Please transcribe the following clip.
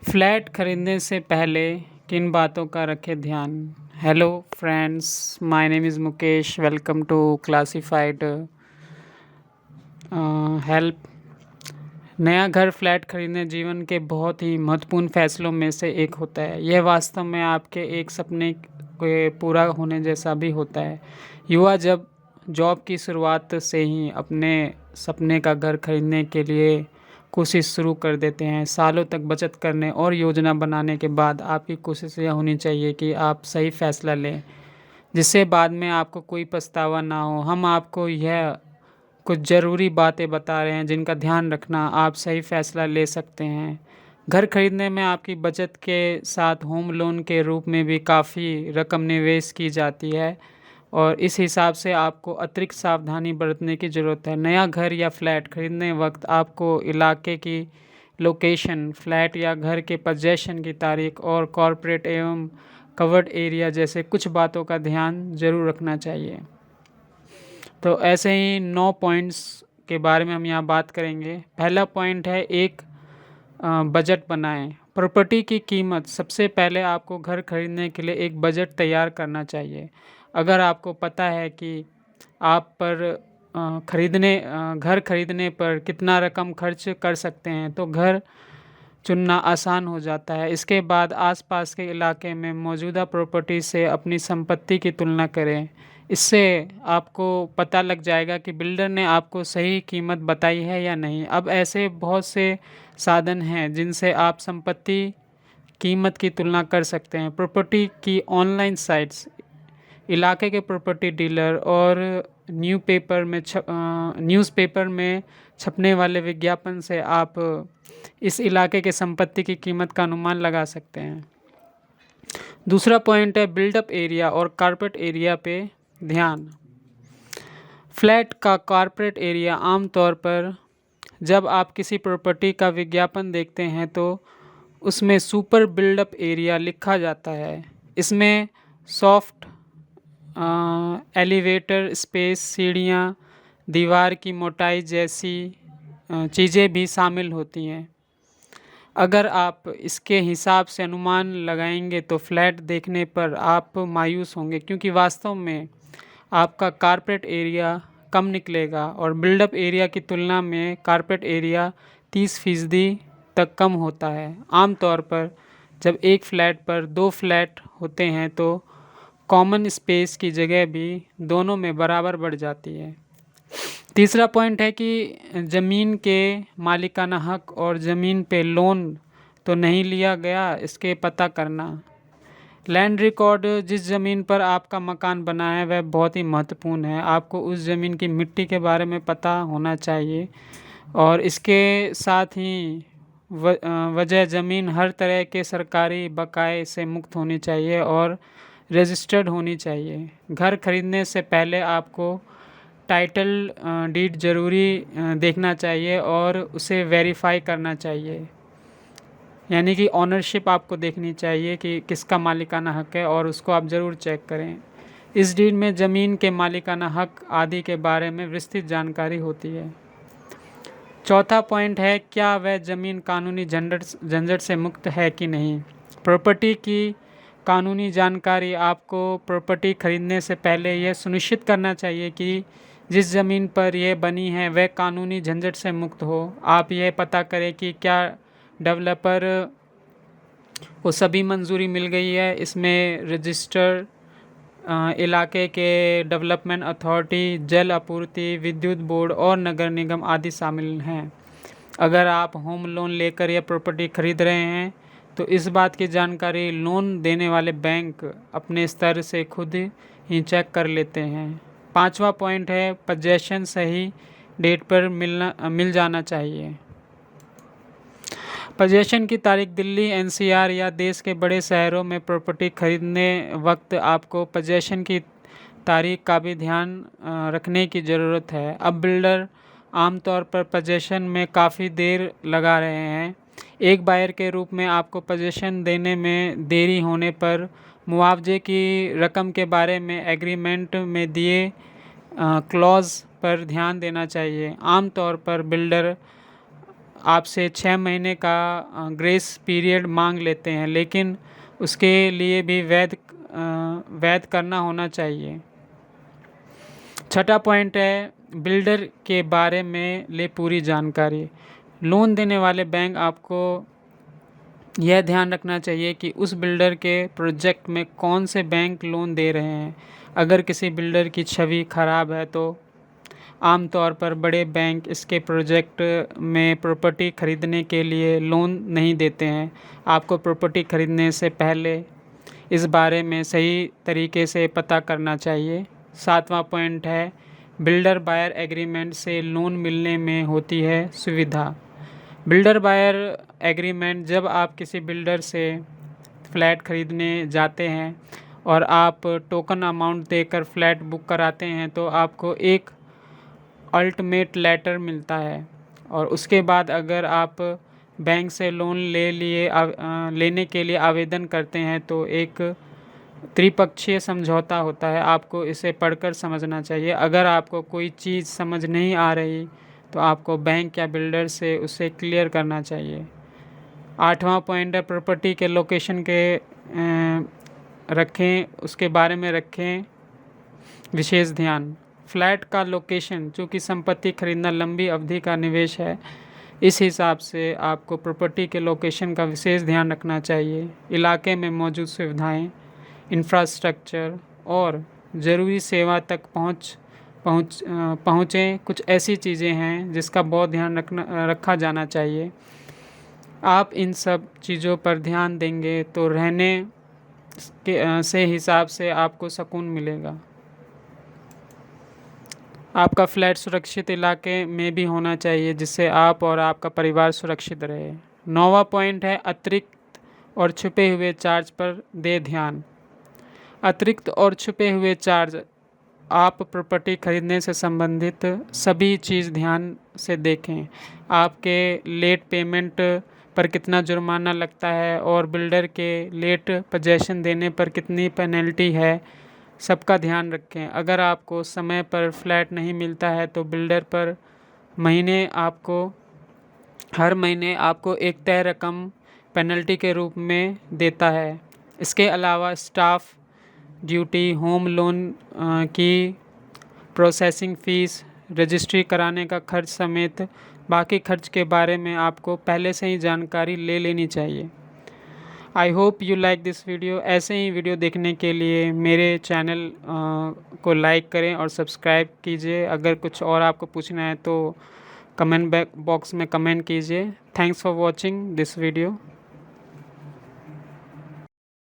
Flat खरीदने से पहले किन बातों का रखें ध्यान। Hello friends, my name is Mukesh. Welcome to classified help. नया घर फ्लैट खरीदने जीवन के बहुत ही महत्वपूर्ण फैसलों में से एक होता है। यह वास्तव में आपके एक सपने के पूरा होने जैसा भी होता है। युवा जब जॉब की शुरुआत से ही अपने सपने का घर खरीदने के लिए कोशिश शुरू कर देते हैं। सालों तक बचत करने और योजना बनाने के बाद आपकी कोशिश यह होनी चाहिए कि आप सही फैसला लें, जिससे बाद में आपको कोई पछतावा ना हो। हम आपको यह कुछ ज़रूरी बातें बता रहे हैं जिनका ध्यान रखना आप सही फैसला ले सकते हैं। घर खरीदने में आपकी बचत के साथ होम लोन के रूप में भी काफ़ी रकम निवेश की जाती है और इस हिसाब से आपको अतिरिक्त सावधानी बरतने की ज़रूरत है। नया घर या फ्लैट खरीदने वक्त आपको इलाके की लोकेशन, फ्लैट या घर के पोजेशन की तारीख और कॉरपोरेट एवं कवर्ड एरिया जैसे कुछ बातों का ध्यान ज़रूर रखना चाहिए। तो ऐसे ही 9 पॉइंट्स के बारे में हम यहाँ बात करेंगे। पहला पॉइंट है एक बजट बनाएं। प्रॉपर्टी की कीमत। सबसे पहले आपको घर खरीदने के लिए एक बजट तैयार करना चाहिए। अगर आपको पता है कि आप पर घर खरीदने पर कितना रकम खर्च कर सकते हैं तो घर चुनना आसान हो जाता है। इसके बाद आसपास के इलाके में मौजूदा प्रॉपर्टी से अपनी संपत्ति की तुलना करें। इससे आपको पता लग जाएगा कि बिल्डर ने आपको सही कीमत बताई है या नहीं। अब ऐसे बहुत से साधन हैं जिनसे आप संपत्ति कीमत की तुलना कर सकते हैं। प्रॉपर्टी की ऑनलाइन साइट्स, इलाके के प्रॉपर्टी डीलर और न्यूज़पेपर में छपने वाले विज्ञापन से आप इस इलाके के संपत्ति की कीमत का अनुमान लगा सकते हैं। दूसरा पॉइंट है बिल्डअप एरिया और कारपेट एरिया पे ध्यान। फ्लैट का कारपेट एरिया आमतौर पर जब आप किसी प्रॉपर्टी का विज्ञापन देखते हैं तो उसमें सुपर बिल्डअप एरिया लिखा जाता है। इसमें सॉफ्ट एलिवेटर स्पेस, सीढ़ियाँ, दीवार की मोटाई जैसी चीज़ें भी शामिल होती हैं। अगर आप इसके हिसाब से अनुमान लगाएंगे तो फ्लैट देखने पर आप मायूस होंगे, क्योंकि वास्तव में आपका कारपेट एरिया कम निकलेगा और बिल्डअप एरिया की तुलना में कारपेट एरिया 30% तक कम होता है। आमतौर पर जब एक फ्लैट पर 2 फ्लैट होते हैं तो कॉमन स्पेस की जगह भी दोनों में बराबर बढ़ जाती है। तीसरा पॉइंट है कि ज़मीन के मालिकाना हक और ज़मीन पे लोन तो नहीं लिया गया, इसके पता करना। लैंड रिकॉर्ड, जिस ज़मीन पर आपका मकान बना है वह बहुत ही महत्वपूर्ण है। आपको उस ज़मीन की मिट्टी के बारे में पता होना चाहिए और इसके साथ ही वजह ज़मीन हर तरह के सरकारी बकाये से मुक्त होनी चाहिए और रजिस्टर्ड होनी चाहिए। घर खरीदने से पहले आपको टाइटल डीड ज़रूरी देखना चाहिए और उसे वेरीफाई करना चाहिए, यानी कि ऑनरशिप आपको देखनी चाहिए कि किसका मालिकाना हक है और उसको आप ज़रूर चेक करें। इस डीड में ज़मीन के मालिकाना हक आदि के बारे में विस्तृत जानकारी होती है। चौथा पॉइंट है क्या वह ज़मीन कानूनी झंझट से मुक्त है कि नहीं। प्रॉपर्टी की कानूनी जानकारी। आपको प्रॉपर्टी खरीदने से पहले यह सुनिश्चित करना चाहिए कि जिस ज़मीन पर यह बनी है वह कानूनी झंझट से मुक्त हो। आप यह पता करें कि क्या डेवलपर को सभी मंजूरी मिल गई है। इसमें रजिस्टर इलाके के डेवलपमेंट अथॉरिटी, जल आपूर्ति, विद्युत बोर्ड और नगर निगम आदि शामिल हैं। अगर आप होम लोन लेकर यह प्रॉपर्टी खरीद रहे हैं तो इस बात की जानकारी लोन देने वाले बैंक अपने स्तर से खुद ही चेक कर लेते हैं। पांचवा पॉइंट है पोजेशन सही डेट पर मिल जाना चाहिए। पोजेशन की तारीख। दिल्ली, एनसीआर या देश के बड़े शहरों में प्रॉपर्टी खरीदने वक्त आपको पोजेशन की तारीख का भी ध्यान रखने की ज़रूरत है। अब बिल्डर आमतौर पर पोजेशन में काफ़ी देर लगा रहे हैं। एक बायर के रूप में आपको पोजेशन देने में देरी होने पर मुआवजे की रकम के बारे में एग्रीमेंट में दिए क्लॉज पर ध्यान देना चाहिए। आमतौर पर बिल्डर आपसे 6 महीने का ग्रेस पीरियड मांग लेते हैं, लेकिन उसके लिए भी वैध करना होना चाहिए। छठा पॉइंट है बिल्डर के बारे में ले पूरी जानकारी। लोन देने वाले बैंक आपको यह ध्यान रखना चाहिए कि उस बिल्डर के प्रोजेक्ट में कौन से बैंक लोन दे रहे हैं। अगर किसी बिल्डर की छवि खराब है तो आमतौर पर बड़े बैंक इसके प्रोजेक्ट में प्रॉपर्टी खरीदने के लिए लोन नहीं देते हैं। आपको प्रॉपर्टी खरीदने से पहले इस बारे में सही तरीके से पता करना चाहिए। सातवां पॉइंट है बिल्डर बायर एग्रीमेंट से लोन मिलने में होती है सुविधा। बिल्डर बायर एग्रीमेंट, जब आप किसी बिल्डर से फ्लैट खरीदने जाते हैं और आप टोकन अमाउंट देकर फ्लैट बुक कराते हैं तो आपको एक अल्टीमेट लेटर मिलता है, और उसके बाद अगर आप बैंक से लोन लेने के लिए आवेदन करते हैं तो एक त्रिपक्षीय समझौता होता है। आपको इसे पढ़कर समझना चाहिए। अगर आपको कोई चीज़ समझ नहीं आ रही तो आपको बैंक या बिल्डर से उसे क्लियर करना चाहिए। आठवां पॉइंट है प्रॉपर्टी के लोकेशन के उसके बारे में रखें विशेष ध्यान। फ्लैट का लोकेशन, चूँकि संपत्ति खरीदना लंबी अवधि का निवेश है, इस हिसाब से आपको प्रॉपर्टी के लोकेशन का विशेष ध्यान रखना चाहिए। इलाके में मौजूद सुविधाएं, इंफ्रास्ट्रक्चर और ज़रूरी सेवा तक पहुँचें कुछ ऐसी चीज़ें हैं जिसका बहुत ध्यान रखा जाना चाहिए। आप इन सब चीज़ों पर ध्यान देंगे तो रहने से हिसाब से आपको सुकून मिलेगा। आपका फ्लैट सुरक्षित इलाके में भी होना चाहिए जिससे आप और आपका परिवार सुरक्षित रहे। 9वां पॉइंट है अतिरिक्त और छुपे हुए चार्ज पर दे ध्यान। अतिरिक्त और छुपे हुए चार्ज, आप प्रॉपर्टी खरीदने से संबंधित सभी चीज़ ध्यान से देखें। आपके लेट पेमेंट पर कितना जुर्माना लगता है और बिल्डर के लेट पोजेसन देने पर कितनी पेनल्टी है, सबका ध्यान रखें। अगर आपको समय पर फ्लैट नहीं मिलता है तो बिल्डर पर हर महीने आपको एक तय रकम पेनल्टी के रूप में देता है। इसके अलावा स्टाफ ड्यूटी, होम लोन की प्रोसेसिंग फ़ीस, रजिस्ट्री कराने का खर्च समेत बाकी खर्च के बारे में आपको पहले से ही जानकारी ले लेनी चाहिए। I hope you like this video. ऐसे ही वीडियो देखने के लिए मेरे चैनल को लाइक करें और सब्सक्राइब कीजिए। अगर कुछ और आपको पूछना है तो कमेंट बॉक्स में कमेंट कीजिए। Thanks for watching this video.